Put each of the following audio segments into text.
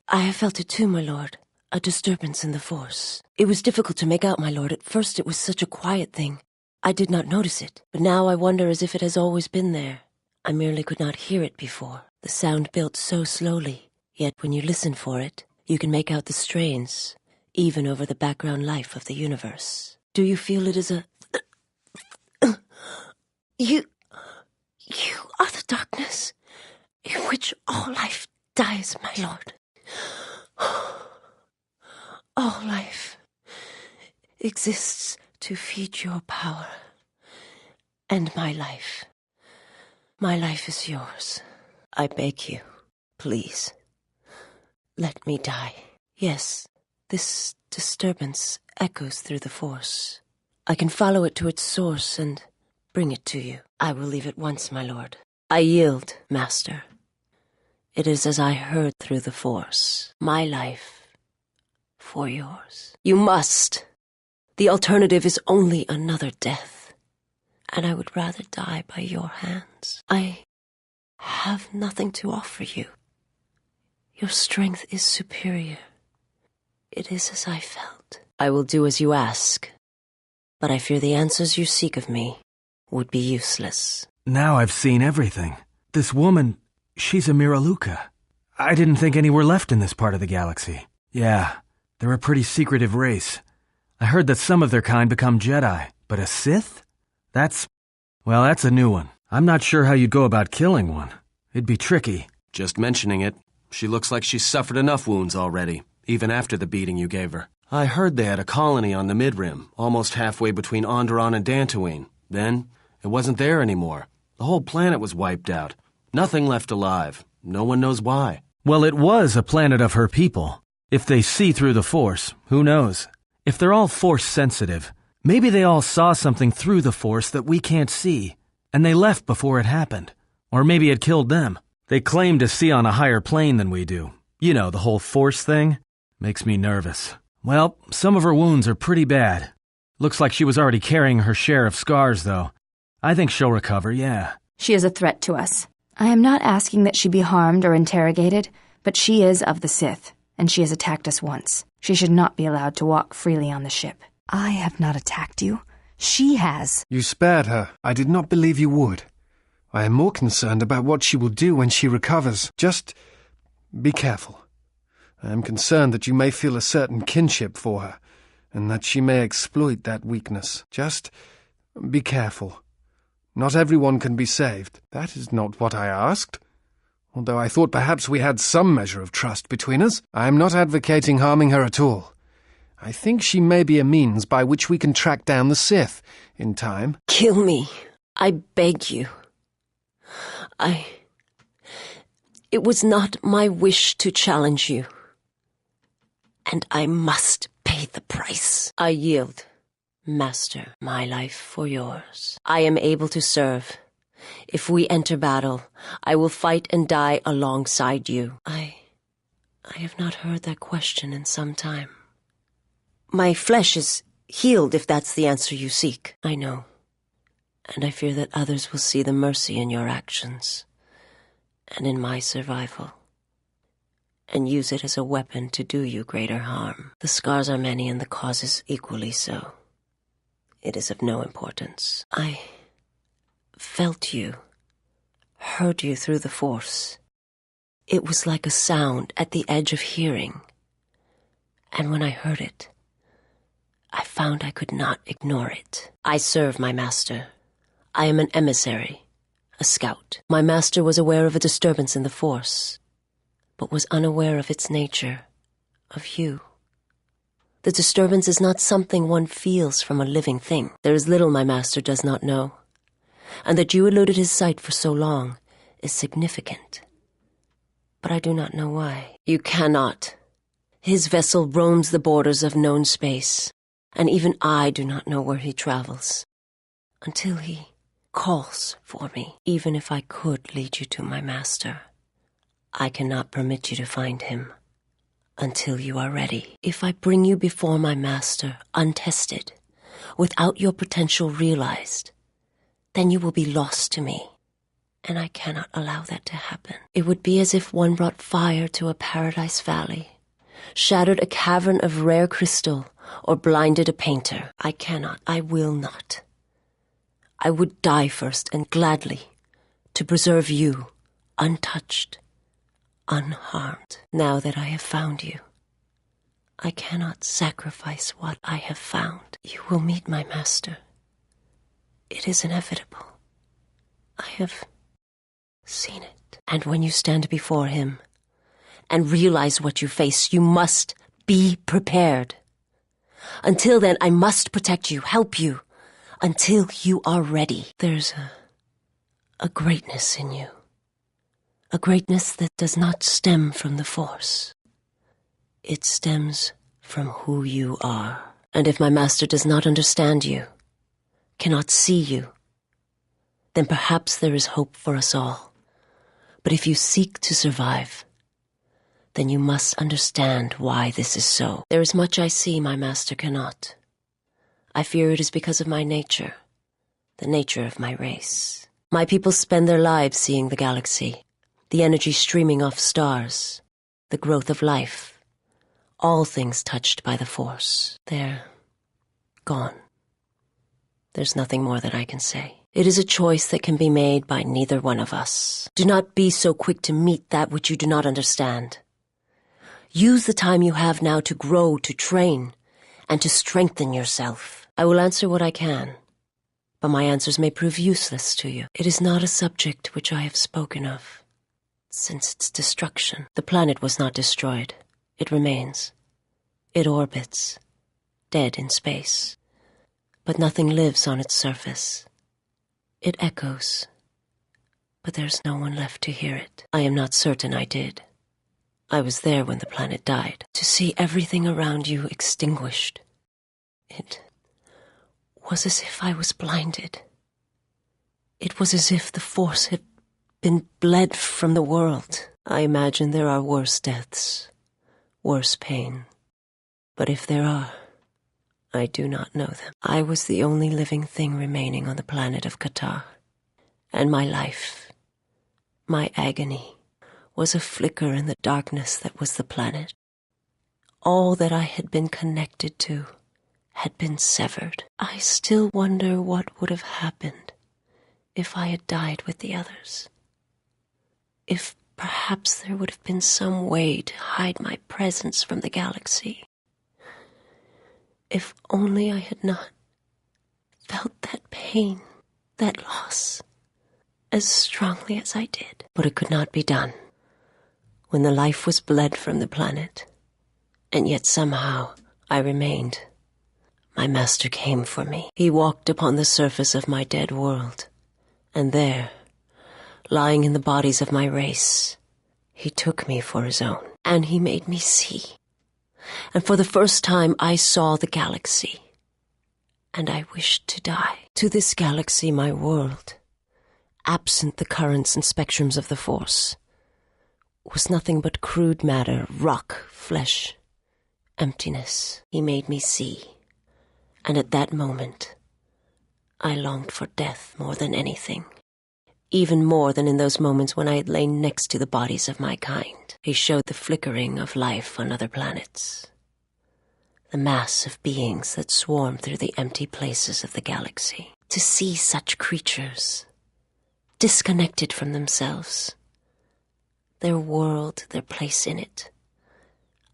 I have felt it too, my lord. A disturbance in the force. It was difficult to make out, my lord. At first it was such a quiet thing. I did not notice it, but now I wonder as if it has always been there. I merely could not hear it before. The sound built so slowly, yet when you listen for it, you can make out the strains, even over the background life of the universe. Do you feel it is a... You are the darkness in which all life dies, my lord. All life exists to feed your power. And my life is yours. I beg you, please, let me die. Yes, this disturbance echoes through the force. I can follow it to its source and bring it to you. I will leave at once, my lord. I yield, master. It is as I heard through the force. My life for yours. You must. The alternative is only another death. And I would rather die by your hands. I have nothing to offer you. Your strength is superior. It is as I felt. I will do as you ask, but I fear the answers you seek of me would be useless. Now I've seen everything. This woman, she's a Miraluka. I didn't think any were left in this part of the galaxy. Yeah, they're a pretty secretive race. I heard that some of their kind become Jedi, but a Sith? That's a new one. I'm not sure how you'd go about killing one. It'd be tricky. Just mentioning it, she looks like she's suffered enough wounds already, even after the beating you gave her. I heard they had a colony on the Midrim, almost halfway between Onderon and Dantooine. Then, it wasn't there anymore. The whole planet was wiped out. Nothing left alive. No one knows why. Well, it was a planet of her people. If they see through the Force, who knows? If they're all Force-sensitive, maybe they all saw something through the Force that we can't see, and they left before it happened. Or maybe it killed them. They claim to see on a higher plane than we do. You know, the whole Force thing? Makes me nervous. Well, some of her wounds are pretty bad. Looks like she was already carrying her share of scars, though. I think she'll recover, yeah. She is a threat to us. I am not asking that she be harmed or interrogated, but she is of the Sith, and she has attacked us once. She should not be allowed to walk freely on the ship. I have not attacked you. She has. You spared her. I did not believe you would. I am more concerned about what she will do when she recovers. Just be careful. I am concerned that you may feel a certain kinship for her, and that she may exploit that weakness. Just be careful. Not everyone can be saved. That is not what I asked. Although I thought perhaps we had some measure of trust between us, I am not advocating harming her at all. I think she may be a means by which we can track down the Sith in time. Kill me. I beg you. It was not my wish to challenge you. And I must pay the price. I yield, master, my life for yours. I am able to serve. If we enter battle, I will fight and die alongside you. I have not heard that question in some time. My flesh is healed if that's the answer you seek. I know. And I fear that others will see the mercy in your actions and in my survival, and use it as a weapon to do you greater harm. The scars are many and the causes equally so. It is of no importance. I felt you, heard you through the Force. It was like a sound at the edge of hearing. And when I heard it, I found I could not ignore it. I serve my master. I am an emissary, a scout. My master was aware of a disturbance in the Force, but was unaware of its nature, of you. The disturbance is not something one feels from a living thing. There is little my master does not know, and that you eluded his sight for so long is significant. But I do not know why. You cannot. His vessel roams the borders of known space, and even I do not know where he travels, until he calls for me. Even if I could lead you to my master, I cannot permit you to find him until you are ready. If I bring you before my master untested, without your potential realized, then you will be lost to me, and I cannot allow that to happen. It would be as if one brought fire to a paradise valley, shattered a cavern of rare crystal, or blinded a painter. I cannot, I will not. I would die first, and gladly, to preserve you, untouched, unharmed. Now that I have found you, I cannot sacrifice what I have found. You will meet my master. It is inevitable. I have seen it. And when you stand before him and realize what you face, you must be prepared. Until then, I must protect you, help you, until you are ready. There's a greatness in you. A greatness that does not stem from the Force. It stems from who you are. And if my master does not understand you, cannot see you, then perhaps there is hope for us all. But if you seek to survive, then you must understand why this is so. There is much I see my master cannot. I fear it is because of my nature, the nature of my race. My people spend their lives seeing the galaxy, the energy streaming off stars, the growth of life, all things touched by the Force. They're gone. There's nothing more that I can say. It is a choice that can be made by neither one of us. Do not be so quick to meet that which you do not understand. Use the time you have now to grow, to train, and to strengthen yourself. I will answer what I can, but my answers may prove useless to you. It is not a subject which I have spoken of. Since its destruction, the planet was not destroyed. It remains. It orbits, dead in space. But nothing lives on its surface. It echoes, but there's no one left to hear it. I am not certain I did. I was there when the planet died. To see everything around you extinguished, it was as if I was blinded. It was as if the Force had been bled from the world. I imagine there are worse deaths, worse pain. But if there are, I do not know them. I was the only living thing remaining on the planet of Qatar, and my life, my agony, was a flicker in the darkness that was the planet. All that I had been connected to had been severed. I still wonder what would have happened if I had died with the others. If perhaps there would have been some way to hide my presence from the galaxy. If only I had not felt that pain, that loss, as strongly as I did. But it could not be done. When the life was bled from the planet, and yet somehow I remained, my master came for me. He walked upon the surface of my dead world, and there, lying in the bodies of my race, he took me for his own, and he made me see. And for the first time I saw the galaxy, and I wished to die. To this galaxy, my world, absent the currents and spectrums of the Force, was nothing but crude matter, rock, flesh, emptiness. He made me see, and at that moment, I longed for death more than anything, even more than in those moments when I had lain next to the bodies of my kind. He showed the flickering of life on other planets, the mass of beings that swarm through the empty places of the galaxy. To see such creatures, disconnected from themselves, their world, their place in it,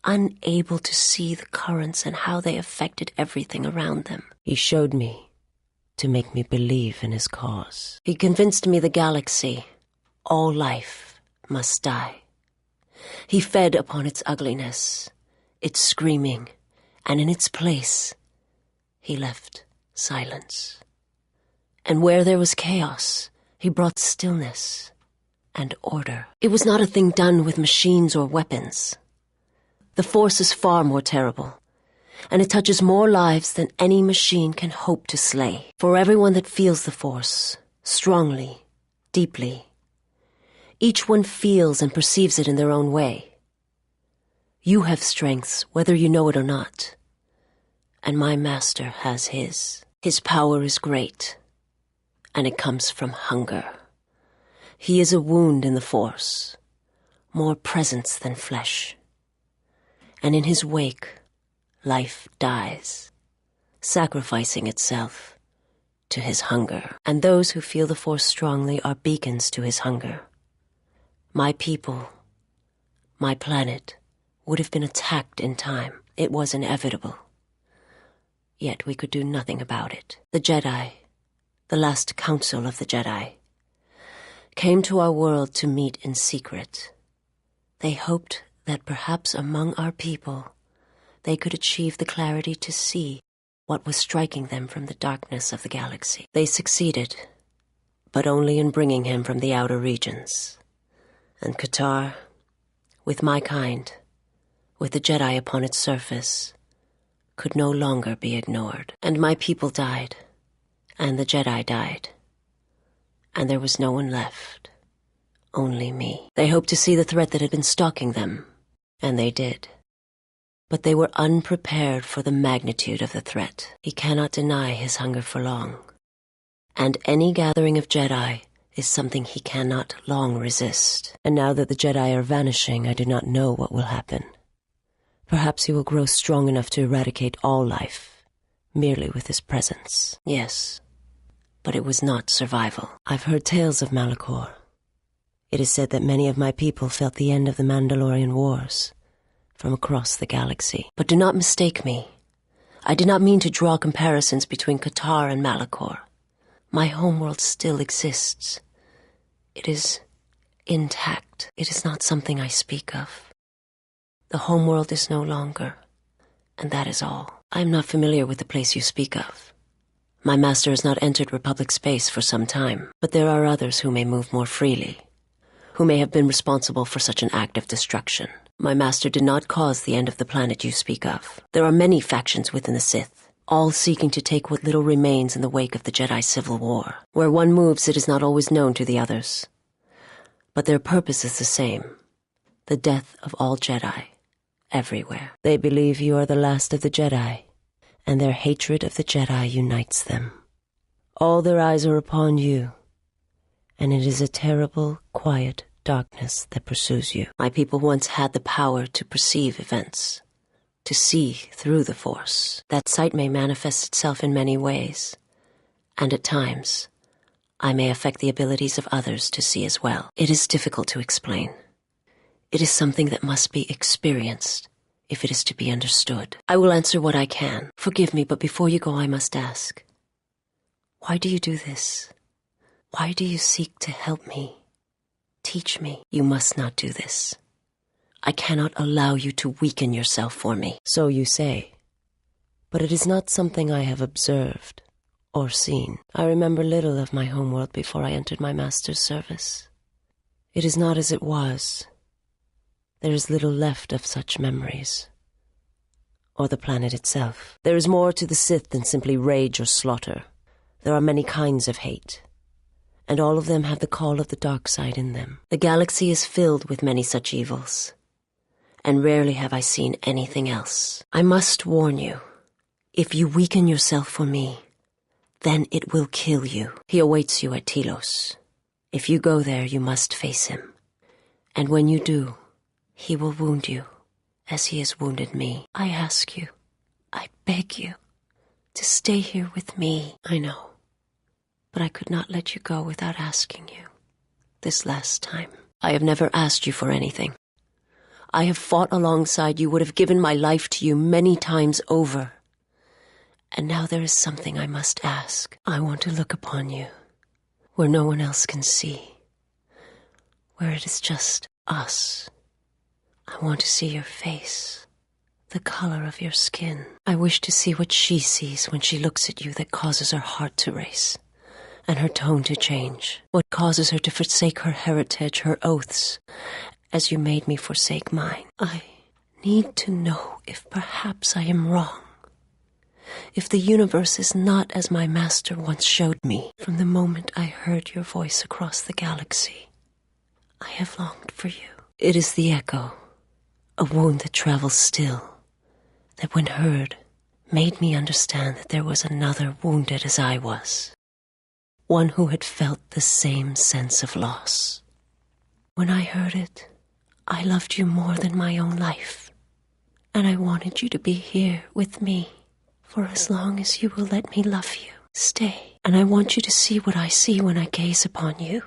unable to see the currents and how they affected everything around them. He showed me to make me believe in his cause. He convinced me the galaxy, all life, must die. He fed upon its ugliness, its screaming, and in its place, he left silence. And where there was chaos, he brought stillness and order. It was not a thing done with machines or weapons. The Force is far more terrible, and it touches more lives than any machine can hope to slay. For everyone that feels the Force, strongly, deeply, each one feels and perceives it in their own way. You have strengths, whether you know it or not, and my master has his. His power is great, and it comes from hunger. He is a wound in the Force, more presence than flesh. And in his wake, life dies, sacrificing itself to his hunger. And those who feel the Force strongly are beacons to his hunger. My people, my planet, would have been attacked in time. It was inevitable. Yet we could do nothing about it. The Jedi, the last council of the Jedi, came to our world to meet in secret. They hoped that perhaps among our people they could achieve the clarity to see what was striking them from the darkness of the galaxy. They succeeded, but only in bringing him from the outer regions. And Qatar, with my kind, with the Jedi upon its surface, could no longer be ignored. And my people died, and the Jedi died, and there was no one left, only me. They hoped to see the threat that had been stalking them, and they did. But they were unprepared for the magnitude of the threat. He cannot deny his hunger for long, and any gathering of Jedi is something he cannot long resist. And now that the Jedi are vanishing, I do not know what will happen. Perhaps he will grow strong enough to eradicate all life, merely with his presence. Yes, but it was not survival. I've heard tales of Malachor. It is said that many of my people felt the end of the Mandalorian Wars from across the galaxy. But do not mistake me. I did not mean to draw comparisons between Qatar and Malachor. My homeworld still exists. It is intact. It is not something I speak of. The homeworld is no longer, and that is all. I am not familiar with the place you speak of. My master has not entered Republic space for some time, but there are others who may move more freely, who may have been responsible for such an act of destruction. My master did not cause the end of the planet you speak of. There are many factions within the Sith, all seeking to take what little remains in the wake of the Jedi Civil War. Where one moves, it is not always known to the others. But their purpose is the same, the death of all Jedi, everywhere. They believe you are the last of the Jedi, and their hatred of the Jedi unites them. All their eyes are upon you, and it is a terrible, quiet darkness that pursues you. My people once had the power to perceive events, to see through the Force. That sight may manifest itself in many ways, and at times, I may affect the abilities of others to see as well. It is difficult to explain. It is something that must be experienced if it is to be understood. I will answer what I can. Forgive me, but before you go, I must ask, why do you do this? Why do you seek to help me? Teach me. You must not do this. I cannot allow you to weaken yourself for me. So you say. But it is not something I have observed or seen. I remember little of my homeworld before I entered my master's service. It is not as it was. There is little left of such memories. Or the planet itself. There is more to the Sith than simply rage or slaughter. There are many kinds of hate, and all of them have the call of the dark side in them. The galaxy is filled with many such evils, and rarely have I seen anything else. I must warn you, if you weaken yourself for me, then it will kill you. He awaits you at Telos. If you go there, you must face him. And when you do, he will wound you, as he has wounded me. I ask you, I beg you, to stay here with me. I know. But I could not let you go without asking you. This last time, I have never asked you for anything. I have fought alongside you, would have given my life to you many times over. And now there is something I must ask. I want to look upon you, where no one else can see, where it is just us. I want to see your face, the color of your skin. I wish to see what she sees when she looks at you that causes her heart to race, and her tone to change. What causes her to forsake her heritage, her oaths, as you made me forsake mine. I need to know if perhaps I am wrong, if the universe is not as my master once showed me. From the moment I heard your voice across the galaxy, I have longed for you. It is the echo, a wound that travels still, that when heard, made me understand that there was another wounded as I was. one who had felt the same sense of loss. When I heard it, I loved you more than my own life, and I wanted you to be here with me for as long as you will let me love you. Stay, and I want you to see what I see when I gaze upon you.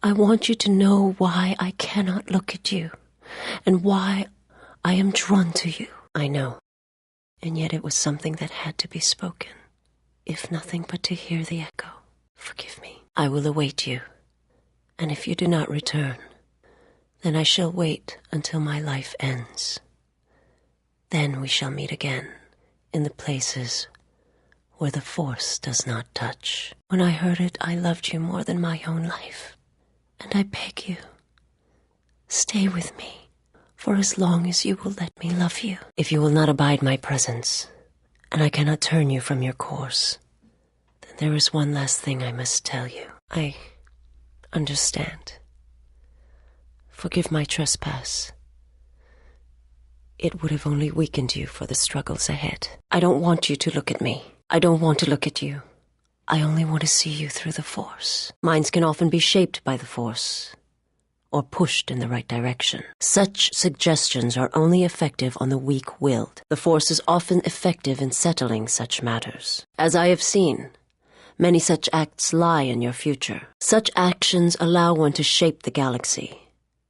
I want you to know why I cannot look at you, and why I am drawn to you. I know, and yet it was something that had to be spoken, if nothing but to hear the echo. Forgive me. I will await you, and if you do not return, then I shall wait until my life ends. Then we shall meet again in the places where the Force does not touch. When I heard it, I loved you more than my own life, and I beg you, stay with me for as long as you will let me love you. If you will not abide my presence, and I cannot turn you from your course, then there is one last thing I must tell you. I understand. Forgive my trespass. It would have only weakened you for the struggles ahead. I don't want you to look at me. I don't want to look at you. I only want to see you through the Force. Minds can often be shaped by the Force, or pushed in the right direction. Such suggestions are only effective on the weak-willed. The Force is often effective in settling such matters. As I have seen, many such acts lie in your future. Such actions allow one to shape the galaxy,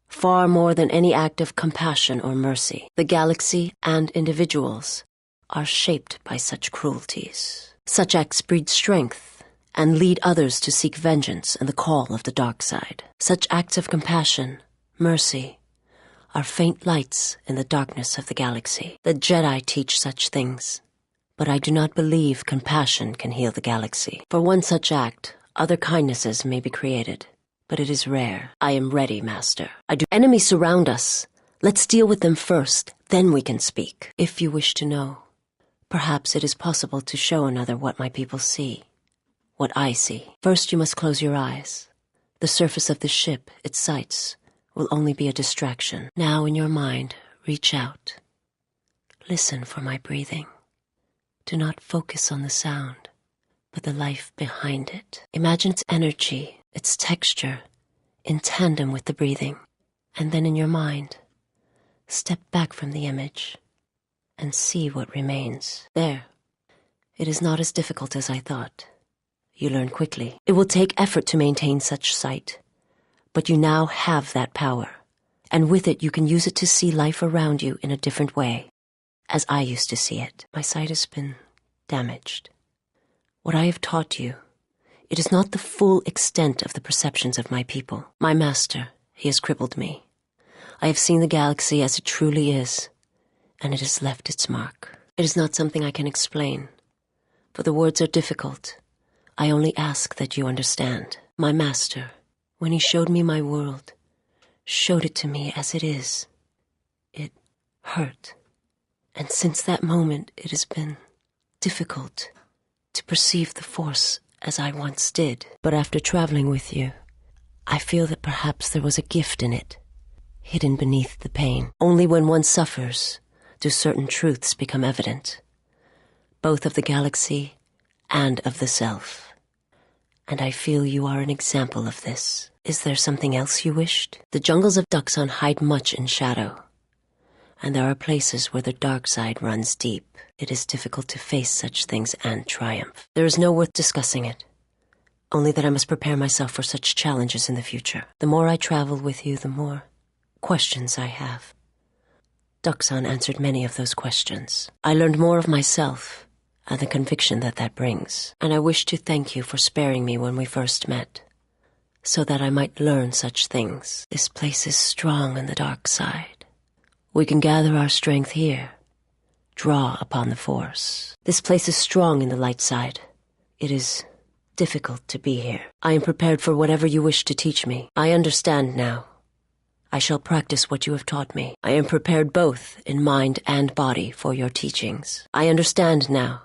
far more than any act of compassion or mercy. The galaxy and individuals are shaped by such cruelties. Such acts breed strength and lead others to seek vengeance and the call of the dark side. Such acts of compassion, mercy, are faint lights in the darkness of the galaxy. The Jedi teach such things, but I do not believe compassion can heal the galaxy. For one such act, other kindnesses may be created, but it is rare. I am ready, Master. Enemies surround us. Let's deal with them first, then we can speak. If you wish to know, perhaps it is possible to show another what my people see, what I see. First you must close your eyes. The surface of the ship, its sights, will only be a distraction. Now in your mind, reach out. Listen for my breathing. Do not focus on the sound, but the life behind it. Imagine its energy, its texture, in tandem with the breathing. And then in your mind, step back from the image and see what remains. There. It is not as difficult as I thought. You learn quickly. It will take effort to maintain such sight, but you now have that power, and with it you can use it to see life around you in a different way, as I used to see it. My sight has been damaged. What I have taught you, it is not the full extent of the perceptions of my people. My master, he has crippled me. I have seen the galaxy as it truly is, and it has left its mark. It is not something I can explain, for the words are difficult. I only ask that you understand. My master, when he showed me my world, showed it to me as it is. It hurt, and since that moment it has been difficult to perceive the Force as I once did. But after traveling with you, I feel that perhaps there was a gift in it, hidden beneath the pain. Only when one suffers do certain truths become evident, both of the galaxy and of the self. And I feel you are an example of this. Is there something else you wished? The jungles of Duxon hide much in shadow, and there are places where the dark side runs deep. It is difficult to face such things and triumph. There is no worth discussing it, only that I must prepare myself for such challenges in the future. The more I travel with you, the more questions I have. Duxon answered many of those questions. I learned more of myself and the conviction that that brings, and I wish to thank you for sparing me when we first met, so that I might learn such things. This place is strong on the dark side. We can gather our strength here, draw upon the Force. This place is strong in the light side. It is difficult to be here. I am prepared for whatever you wish to teach me. I understand now. I shall practice what you have taught me. I am prepared both in mind and body for your teachings. I understand now.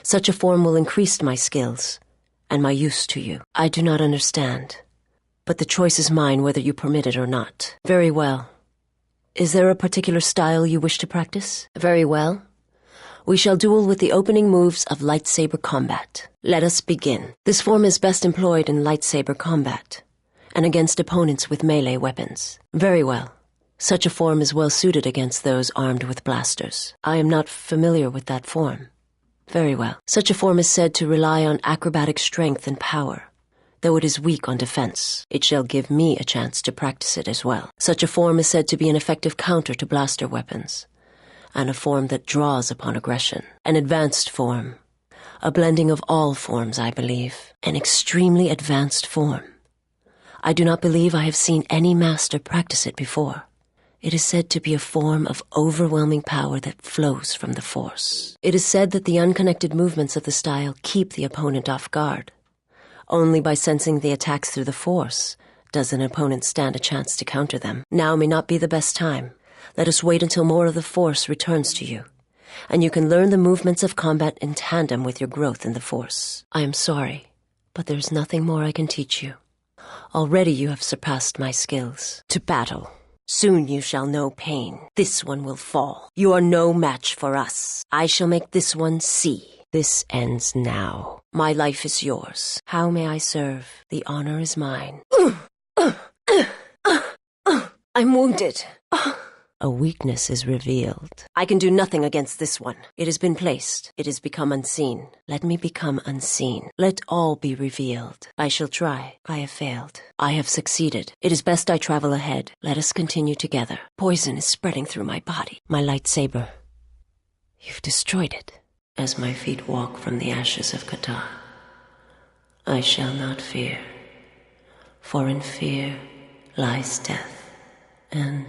Such a form will increase my skills and my use to you. I do not understand, but the choice is mine whether you permit it or not. Very well. Is there a particular style you wish to practice? Very well. We shall duel with the opening moves of lightsaber combat. Let us begin. This form is best employed in lightsaber combat, and against opponents with melee weapons. Very well. Such a form is well suited against those armed with blasters. I am not familiar with that form. Very well. Such a form is said to rely on acrobatic strength and power. Though it is weak on defense, it shall give me a chance to practice it as well. Such a form is said to be an effective counter to blaster weapons, and a form that draws upon aggression. An advanced form. A blending of all forms, I believe. An extremely advanced form. I do not believe I have seen any master practice it before. It is said to be a form of overwhelming power that flows from the Force. It is said that the unconnected movements of the style keep the opponent off guard. Only by sensing the attacks through the Force does an opponent stand a chance to counter them. Now may not be the best time. Let us wait until more of the Force returns to you, and you can learn the movements of combat in tandem with your growth in the Force. I am sorry, but there is nothing more I can teach you. Already you have surpassed my skills. To battle. Soon you shall know pain. This one will fall. You are no match for us. I shall make this one see. This ends now. My life is yours. How may I serve? The honor is mine. I'm wounded. A weakness is revealed. I can do nothing against this one. It has been placed. It has become unseen. Let me become unseen. Let all be revealed. I shall try. I have failed. I have succeeded. It is best I travel ahead. Let us continue together. Poison is spreading through my body. My lightsaber. You've destroyed it. As my feet walk from the ashes of Qatar, I shall not fear, for in fear lies death, and...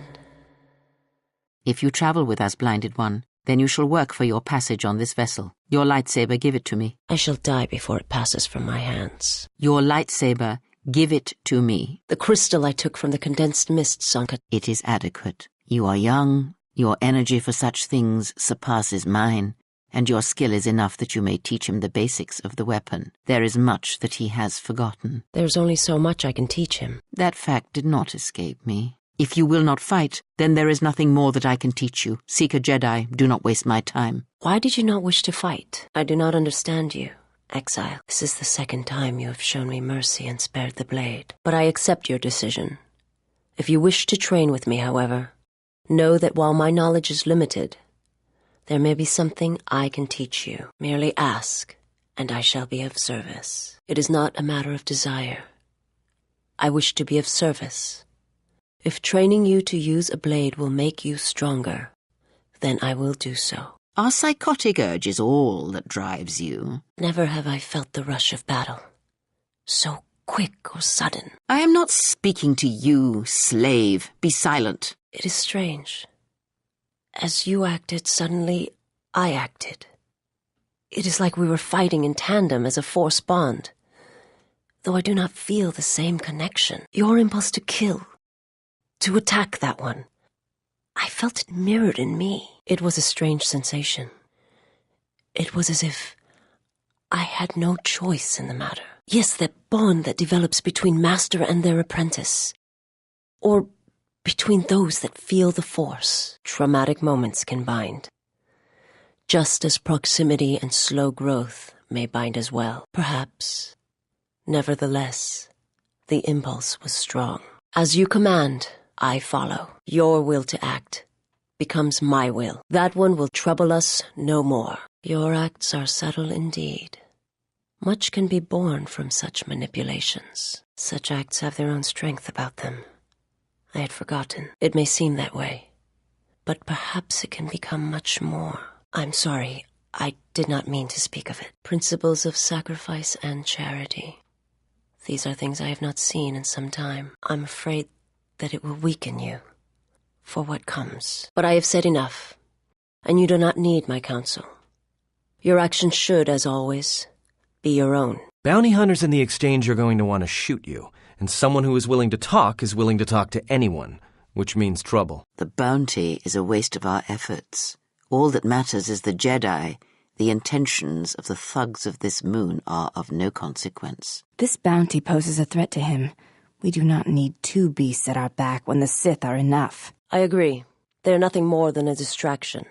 If you travel with us, Blinded One, then you shall work for your passage on this vessel. Your lightsaber, give it to me. I shall die before it passes from my hands. Your lightsaber, give it to me. The crystal I took from the condensed mists on Qatar. It is adequate. You are young, your energy for such things surpasses mine, and your skill is enough that you may teach him the basics of the weapon. There is much that he has forgotten. There's only so much I can teach him. That fact did not escape me. If you will not fight, then there is nothing more that I can teach you. Seek a Jedi. Do not waste my time. Why did you not wish to fight? I do not understand you, exile. This is the second time you have shown me mercy and spared the blade. But I accept your decision. If you wish to train with me, however, know that while my knowledge is limited, there may be something I can teach you. Merely ask, and I shall be of service. It is not a matter of desire. I wish to be of service. If training you to use a blade will make you stronger, then I will do so. Are psychotic urges all that drives you? Never have I felt the rush of battle. So quick or sudden. I am not speaking to you, slave. Be silent. It is strange. As you acted, suddenly I acted. It is like we were fighting in tandem as a Force bond, though I do not feel the same connection. Your impulse to kill, to attack that one, I felt it mirrored in me. It was a strange sensation. It was as if I had no choice in the matter. Yes, that bond that develops between master and their apprentice, or between those that feel the Force. Traumatic moments can bind, just as proximity and slow growth may bind as well. Perhaps. Nevertheless, the impulse was strong. As you command, I follow. Your will to act becomes my will. That one will trouble us no more. Your acts are subtle indeed. Much can be born from such manipulations. Such acts have their own strength about them. I had forgotten. It may seem that way, but perhaps it can become much more. I'm sorry, I did not mean to speak of it. Principles of sacrifice and charity. These are things I have not seen in some time. I'm afraid that it will weaken you for what comes. But I have said enough, and you do not need my counsel. Your actions should, as always, be your own. Bounty hunters in the exchange are going to want to shoot you, and someone who is willing to talk to anyone, which means trouble. The bounty is a waste of our efforts. All that matters is the Jedi. The intentions of the thugs of this moon are of no consequence. This bounty poses a threat to him. We do not need two beasts at our back when the Sith are enough. I agree. They are nothing more than a distraction.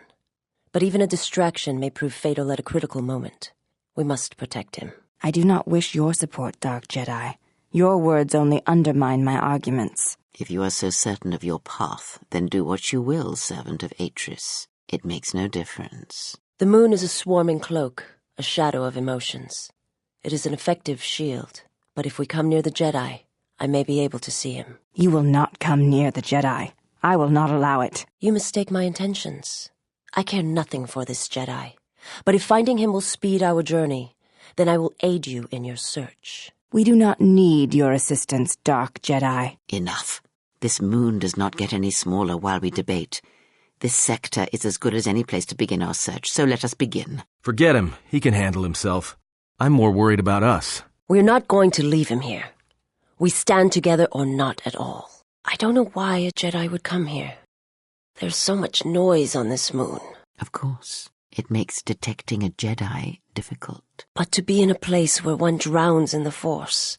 But even a distraction may prove fatal at a critical moment. We must protect him. I do not wish your support, Dark Jedi. Your words only undermine my arguments. If you are so certain of your path, then do what you will, servant of Atris. It makes no difference. The moon is a swarming cloak, a shadow of emotions. It is an effective shield, but if we come near the Jedi, I may be able to see him. You will not come near the Jedi. I will not allow it. You mistake my intentions. I care nothing for this Jedi, but if finding him will speed our journey, then I will aid you in your search. We do not need your assistance, Dark Jedi. Enough. This moon does not get any smaller while we debate. This sector is as good as any place to begin our search, so let us begin. Forget him. He can handle himself. I'm more worried about us. We're not going to leave him here. We stand together or not at all. I don't know why a Jedi would come here. There's so much noise on this moon. Of course. It makes detecting a Jedi difficult. But to be in a place where one drowns in the Force,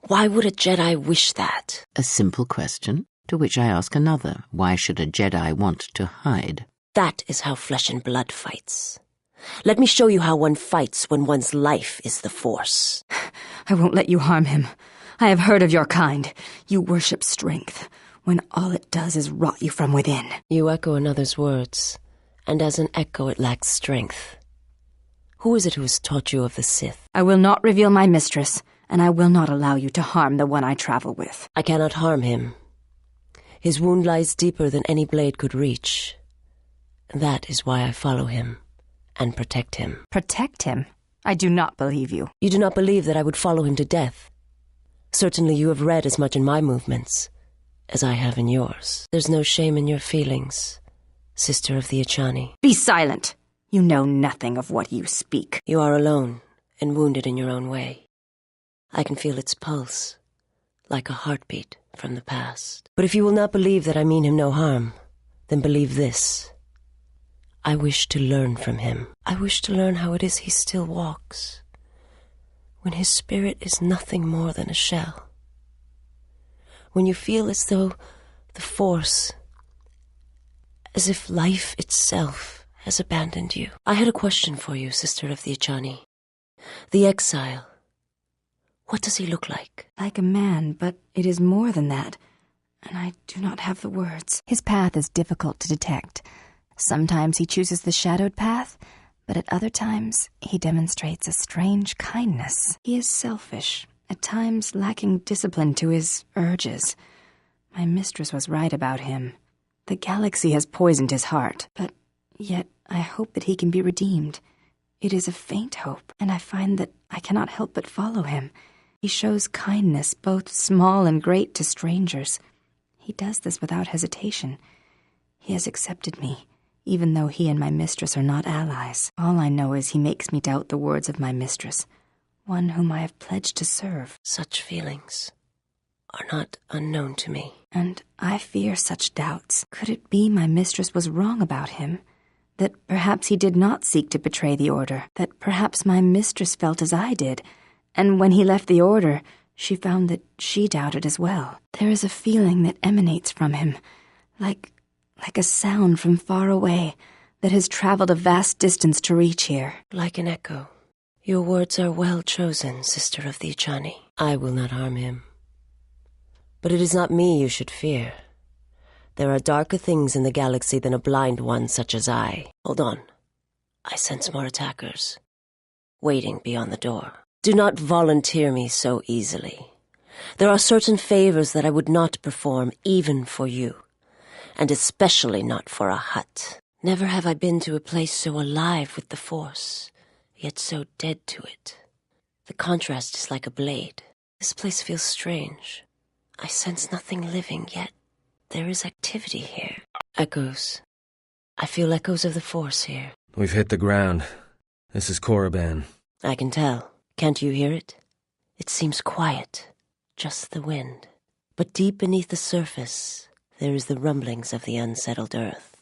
why would a Jedi wish that? A simple question, to which I ask another. Why should a Jedi want to hide? That is how flesh and blood fights. Let me show you how one fights when one's life is the Force. I won't let you harm him. I have heard of your kind. You worship strength, when all it does is rot you from within. You echo another's words, and as an echo it lacks strength. Who is it who has taught you of the Sith? I will not reveal my mistress, and I will not allow you to harm the one I travel with. I cannot harm him. His wound lies deeper than any blade could reach. That is why I follow him and protect him. Protect him? I do not believe you. You do not believe that I would follow him to death. Certainly you have read as much in my movements as I have in yours. There's no shame in your feelings, sister of the Echani. Be silent! You know nothing of what you speak. You are alone and wounded in your own way. I can feel its pulse, like a heartbeat from the past. But if you will not believe that I mean him no harm, then believe this. I wish to learn from him. I wish to learn how it is he still walks, when his spirit is nothing more than a shell. When you feel as though the Force, as if life itself has abandoned you. I had a question for you, sister of the Echani. The exile. What does he look like? Like a man, but it is more than that, and I do not have the words. His path is difficult to detect. Sometimes he chooses the shadowed path, but at other times he demonstrates a strange kindness. He is selfish, at times lacking discipline to his urges. My mistress was right about him. The galaxy has poisoned his heart, but yet I hope that he can be redeemed. It is a faint hope, and I find that I cannot help but follow him. He shows kindness, both small and great, to strangers. He does this without hesitation. He has accepted me, even though he and my mistress are not allies. All I know is he makes me doubt the words of my mistress, one whom I have pledged to serve. Such feelings are not unknown to me. And I fear such doubts. Could it be my mistress was wrong about him? That perhaps he did not seek to betray the Order? That perhaps my mistress felt as I did, and when he left the Order, she found that she doubted as well. There is a feeling that emanates from him, like a sound from far away that has traveled a vast distance to reach here. Like an echo. Your words are well chosen, sister of the Echani. I will not harm him. But it is not me you should fear. There are darker things in the galaxy than a blind one such as I. Hold on. I sense more attackers, waiting beyond the door. Do not volunteer me so easily. There are certain favors that I would not perform even for you, and especially not for a hut. Never have I been to a place so alive with the Force, yet so dead to it. The contrast is like a blade. This place feels strange. I sense nothing living, yet there is activity here. Echoes. I feel echoes of the Force here. We've hit the ground. This is Korriban. I can tell. Can't you hear it? It seems quiet, just the wind. But deep beneath the surface, there is the rumblings of the unsettled earth.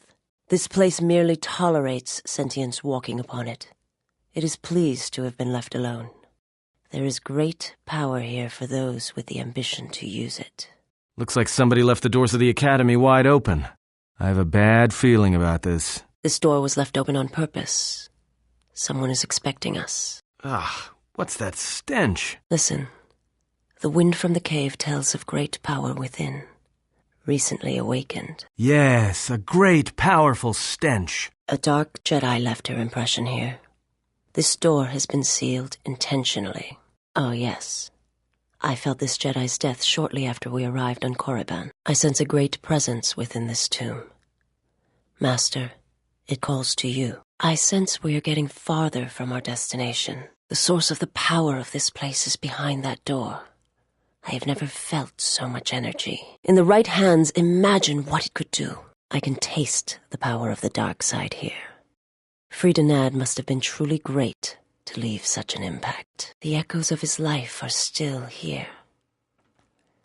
This place merely tolerates sentience walking upon it. It is pleased to have been left alone. There is great power here for those with the ambition to use it. Looks like somebody left the doors of the Academy wide open. I have a bad feeling about this. This door was left open on purpose. Someone is expecting us. What's that stench? Listen. The wind from the cave tells of great power within, recently awakened. Yes, a great, powerful stench. A dark Jedi left her impression here. This door has been sealed intentionally. Oh, yes. I felt this Jedi's death shortly after we arrived on Korriban. I sense a great presence within this tomb. Master, it calls to you. I sense we are getting farther from our destination. The source of the power of this place is behind that door. I have never felt so much energy. In the right hands, imagine what it could do. I can taste the power of the dark side here. Frida Nad must have been truly great to leave such an impact. The echoes of his life are still here.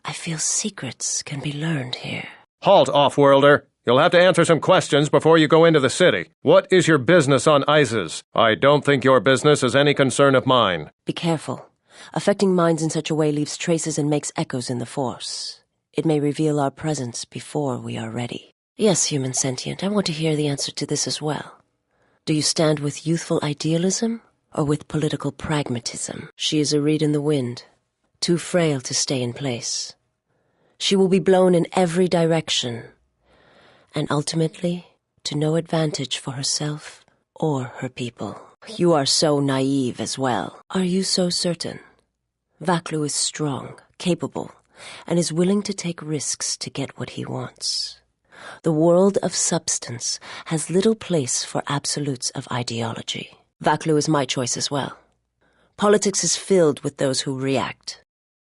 I feel secrets can be learned here. Halt, off-worlder. You'll have to answer some questions before you go into the city. What is your business on Isis? I don't think your business is any concern of mine. Be careful. Affecting minds in such a way leaves traces and makes echoes in the Force. It may reveal our presence before we are ready. Yes, human sentient, I want to hear the answer to this as well. Do you stand with youthful idealism or with political pragmatism? She is a reed in the wind, too frail to stay in place. She will be blown in every direction, and ultimately to no advantage for herself or her people. You are so naive as well. Are you so certain? Vaklu is strong, capable, and is willing to take risks to get what he wants. The world of substance has little place for absolutes of ideology. Vaklu is my choice as well. Politics is filled with those who react.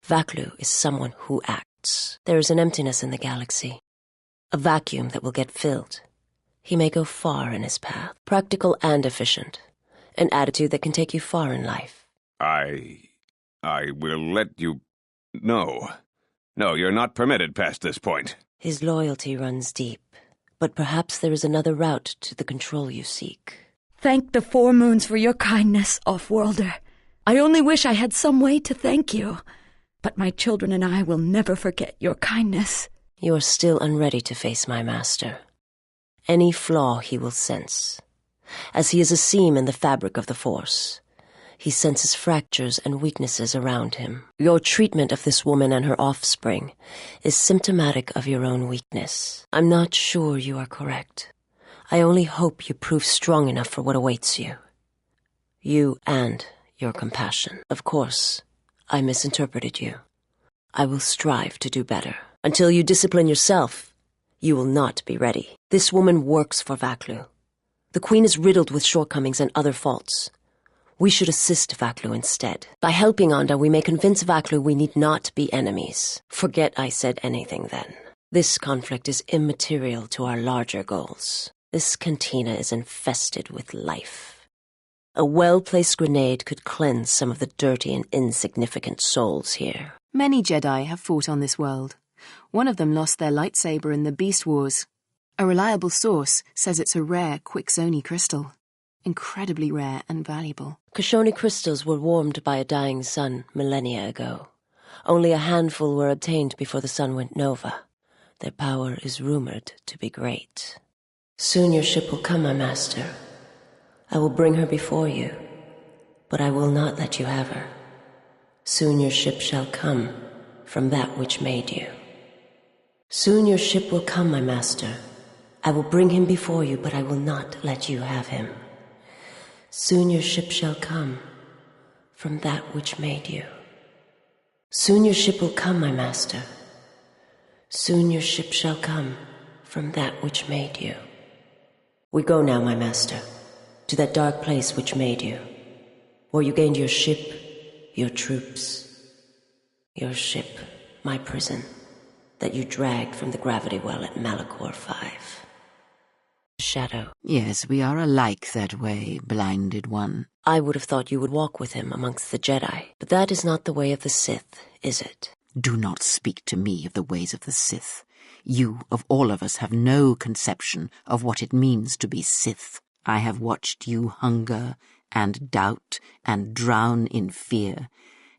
Vaklu is someone who acts. There is an emptiness in the galaxy, a vacuum that will get filled. He may go far in his path, practical and efficient, an attitude that can take you far in life. I will let you... No, you're not permitted past this point. His loyalty runs deep, but perhaps there is another route to the control you seek. Thank the Four Moons for your kindness, Off-Worlder. I only wish I had some way to thank you. But my children and I will never forget your kindness. You are still unready to face my master. Any flaw he will sense. As he is a seam in the fabric of the Force, he senses fractures and weaknesses around him. Your treatment of this woman and her offspring is symptomatic of your own weakness. I'm not sure you are correct. I only hope you prove strong enough for what awaits you. You and your compassion. Of course, I misinterpreted you. I will strive to do better. Until you discipline yourself, you will not be ready. This woman works for Vaklu. The Queen is riddled with shortcomings and other faults. We should assist Vaklu instead. By helping Onda, we may convince Vaklu we need not be enemies. Forget I said anything then. This conflict is immaterial to our larger goals. This cantina is infested with life. A well-placed grenade could cleanse some of the dirty and insignificant souls here. Many Jedi have fought on this world. One of them lost their lightsaber in the Beast Wars. A reliable source says it's a rare Quixoni crystal. Incredibly rare and valuable. Quixoni crystals were warmed by a dying sun millennia ago. Only a handful were obtained before the sun went nova. Their power is rumored to be great. Soon your ship will come, my master. I will bring her before you, but I will not let you have her. Soon your ship shall come from that which made you. Soon your ship will come, my master. I will bring him before you, but I will not let you have him. Soon your ship shall come from that which made you. Soon your ship will come, my master. Soon your ship shall come from that which made you. We go now, my master, to that dark place which made you, where you gained your ship, your troops, your ship, my prison, that you dragged from the gravity well at Malachor 5. Shadow. Yes, we are alike that way, blinded one. I would have thought you would walk with him amongst the Jedi, but that is not the way of the Sith, is it? Do not speak to me of the ways of the Sith. You, of all of us, have no conception of what it means to be Sith. I have watched you hunger and doubt and drown in fear,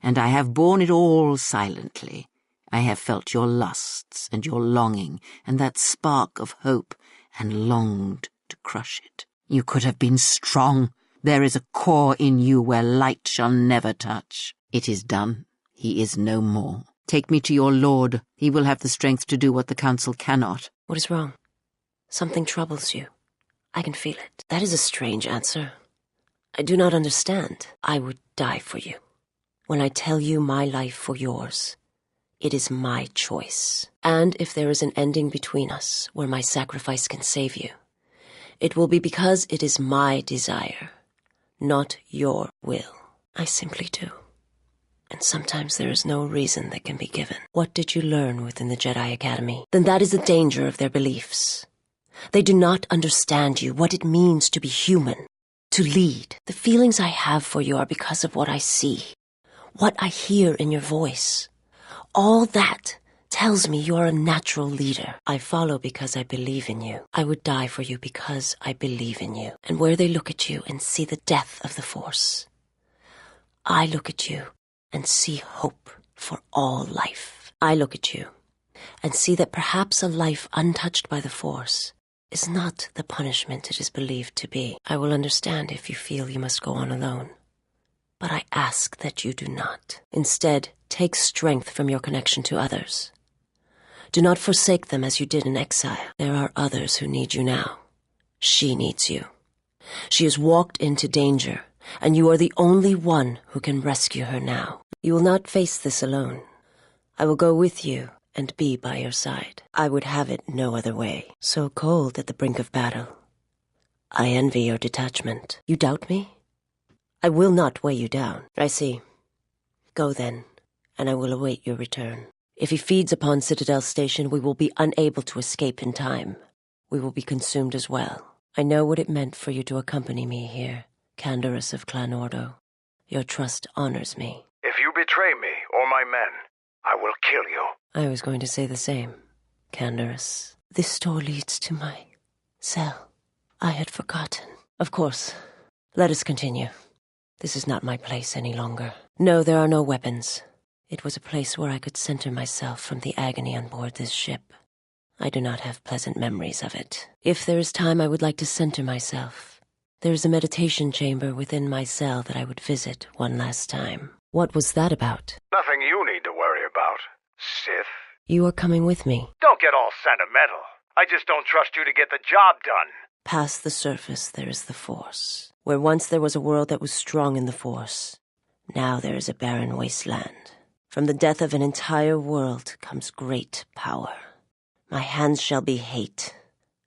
and I have borne it all silently. I have felt your lusts and your longing and that spark of hope, and longed to crush it. You could have been strong. There is a core in you where light shall never touch. It is done. He is no more. Take me to your lord. He will have the strength to do what the council cannot. What is wrong? Something troubles you. I can feel it. That is a strange answer. I do not understand. I would die for you. When I tell you my life for yours, it is my choice. And if there is an ending between us where my sacrifice can save you, it will be because it is my desire, not your will. I simply do. And sometimes there is no reason that can be given. What did you learn within the Jedi Academy? Then that is the danger of their beliefs. They do not understand you, what it means to be human, to lead. The feelings I have for you are because of what I see, what I hear in your voice. All that tells me you're a natural leader. I follow because I believe in you. I would die for you because I believe in you. And where they look at you and see the death of the Force, I look at you and see hope for all life. I look at you and see that perhaps a life untouched by the Force is not the punishment it is believed to be. I will understand if you feel you must go on alone. But I ask that you do not. Instead, take strength from your connection to others. Do not forsake them as you did in exile. There are others who need you now. She needs you. She has walked into danger, and you are the only one who can rescue her now. You will not face this alone. I will go with you and be by your side. I would have it no other way. So cold at the brink of battle. I envy your detachment. You doubt me? I will not weigh you down. I see. Go then, and I will await your return. If he feeds upon Citadel Station, we will be unable to escape in time. We will be consumed as well. I know what it meant for you to accompany me here, Canderous of Clan Ordo. Your trust honors me. If you betray me or my men, I will kill you. I was going to say the same, Canderous. This door leads to my cell. I had forgotten. Of course. Let us continue. This is not my place any longer. No, there are no weapons. It was a place where I could center myself from the agony on board this ship. I do not have pleasant memories of it. If there is time, I would like to center myself. There is a meditation chamber within my cell that I would visit one last time. What was that about? Nothing you need to worry about, Sith. You are coming with me. Don't get all sentimental. I just don't trust you to get the job done. Past the surface, there is the Force. Where once there was a world that was strong in the Force, now there is a barren wasteland. From the death of an entire world comes great power. My hands shall be hate,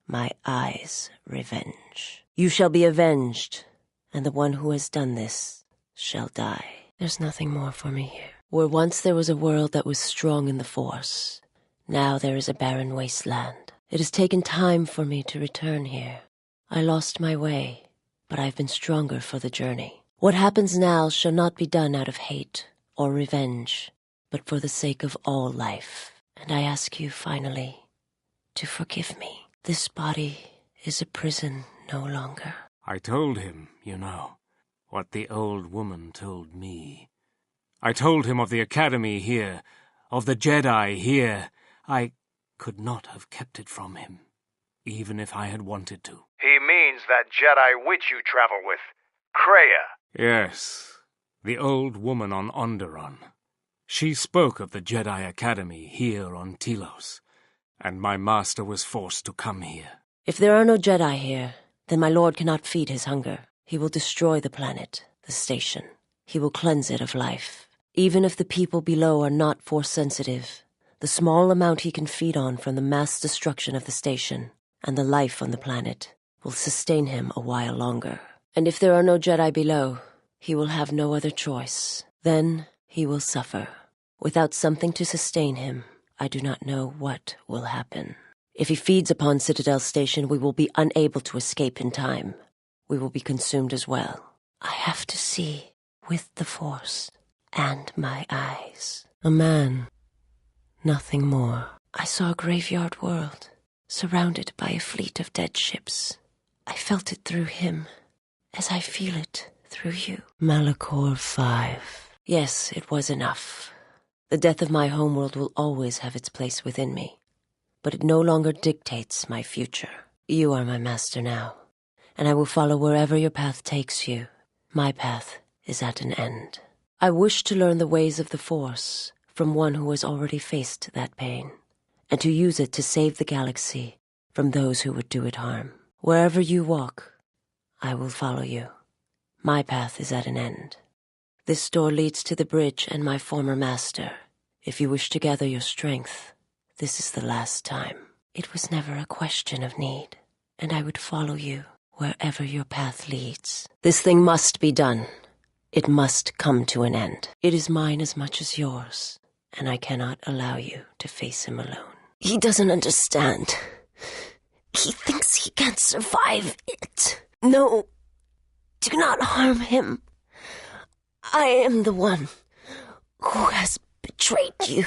my eyes revenge. You shall be avenged, and the one who has done this shall die. There's nothing more for me here. Where once there was a world that was strong in the Force, now there is a barren wasteland. It has taken time for me to return here. I lost my way, but I've been stronger for the journey. What happens now shall not be done out of hate or revenge, but for the sake of all life. And I ask you, finally, to forgive me. This body is a prison no longer. I told him, you know, what the old woman told me. I told him of the Academy here, of the Jedi here. I could not have kept it from him, even if I had wanted to. He means that Jedi witch you travel with, Kreia. Yes, the old woman on Onderon. She spoke of the Jedi Academy here on Telos, and my master was forced to come here. If there are no Jedi here, then my lord cannot feed his hunger. He will destroy the planet, the station. He will cleanse it of life. Even if the people below are not Force-sensitive, the small amount he can feed on from the mass destruction of the station and the life on the planet will sustain him a while longer. And if there are no Jedi below, he will have no other choice. Then he will suffer. Without something to sustain him, I do not know what will happen. If he feeds upon Citadel Station, we will be unable to escape in time. We will be consumed as well. I have to see with the Force and my eyes. A man, nothing more. I saw a graveyard world, surrounded by a fleet of dead ships. I felt it through him, as I feel it through you. Malachor 5. Yes, it was enough. The death of my homeworld will always have its place within me, but it no longer dictates my future. You are my master now, and I will follow wherever your path takes you. My path is at an end. I wish to learn the ways of the Force from one who has already faced that pain, and to use it to save the galaxy from those who would do it harm. Wherever you walk, I will follow you. My path is at an end. This door leads to the bridge and my former master. If you wish to gather your strength, this is the last time. It was never a question of need, and I would follow you wherever your path leads. This thing must be done. It must come to an end. It is mine as much as yours, and I cannot allow you to face him alone. He doesn't understand. He thinks he can survive it. No, do not harm him. I am the one who has betrayed you.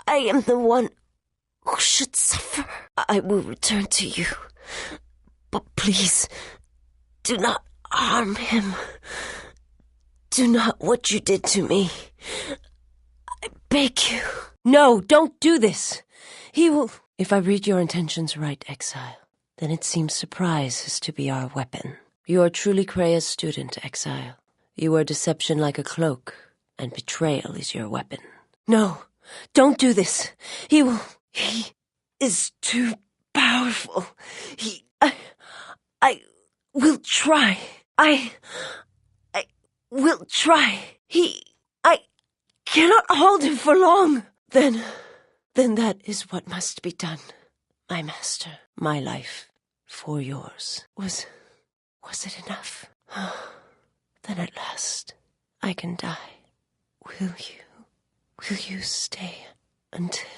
I am the one who should suffer. I will return to you, but please, do not harm him. Do not what you did to me. I beg you. No, don't do this. He will... If I read your intentions right, Exile, then it seems surprise is to be our weapon. You are truly Krea's student, Exile. You wear deception like a cloak, and betrayal is your weapon. No, don't do this. He is too powerful. I will try. I will try. I cannot hold him for long. Then that is what must be done, my master. My life for yours. Was it enough? Then at last I can die. Will you stay until...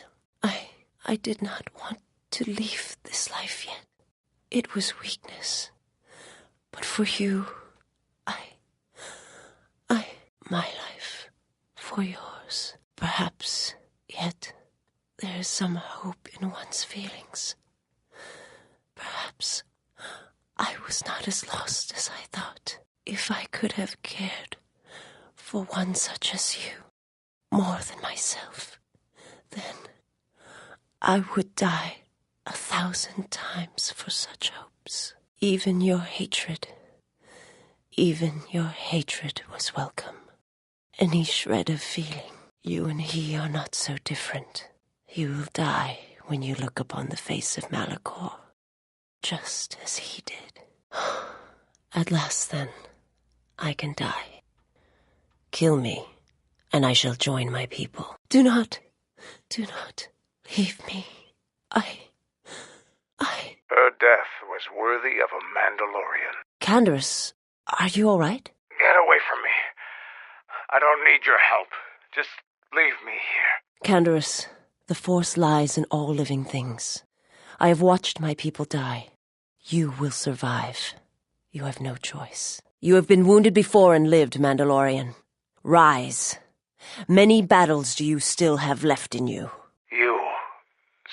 I did not want to leave this life yet. It was weakness. But for you, my life for yours. Perhaps yet there is some hope in one's feelings. Perhaps I was not as lost as I thought. If I could have cared for one such as you more than myself, then I would die 1,000 times for such hopes. Even your hatred was welcome. Any shred of feeling, you and he are not so different. You will die when you look upon the face of Malachor, just as he did. At last, then, I can die. Kill me, and I shall join my people. Do not leave me. Her death was worthy of a Mandalorian. Candace, are you all right? Get away from me. I don't need your help. Just leave me here. Candace, the Force lies in all living things. I have watched my people die. You will survive. You have no choice. You have been wounded before and lived, Mandalorian. Rise. Many battles do you still have left in you. You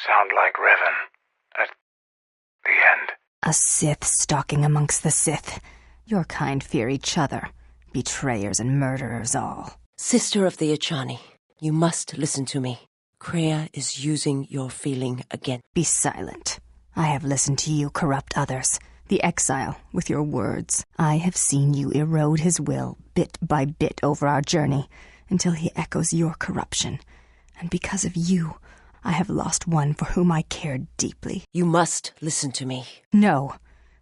sound like Revan at the end. A Sith stalking amongst the Sith. Your kind fear each other. Betrayers and murderers all. Sister of the Achani, you must listen to me. Krea is using your feeling again. Be silent. I have listened to you corrupt others. The Exile, with your words. I have seen you erode his will, bit by bit over our journey, until he echoes your corruption. And because of you, I have lost one for whom I cared deeply. You must listen to me. No,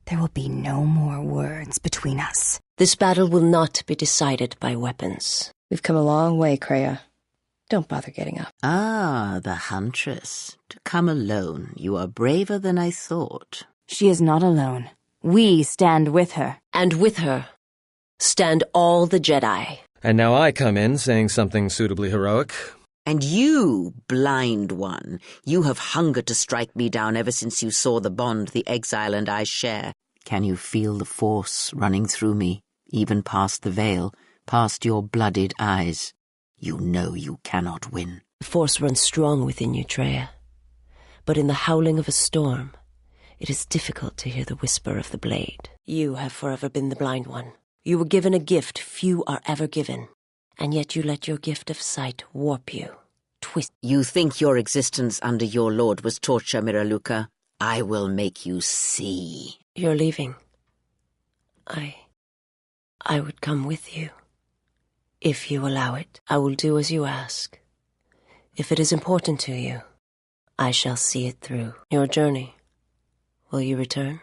there will be no more words between us. This battle will not be decided by weapons. We've come a long way, Krea. Don't bother getting up. Ah, the Huntress. To come alone. You are braver than I thought. She is not alone. We stand with her. And with her stand all the Jedi. And now I come in saying something suitably heroic. And you, blind one, you have hungered to strike me down ever since you saw the bond the Exile and I share. Can you feel the Force running through me, even past the veil, past your blooded eyes? You know you cannot win. The Force runs strong within you, Treya. But in the howling of a storm, it is difficult to hear the whisper of the blade. You have forever been the blind one. You were given a gift few are ever given, and yet you let your gift of sight warp you, twist. You think your existence under your lord was torture, Miraluka? I will make you see. you're leaving, I would come with you. If you allow it, I will do as you ask. If it is important to you, I shall see it through. Your journey. Will you return?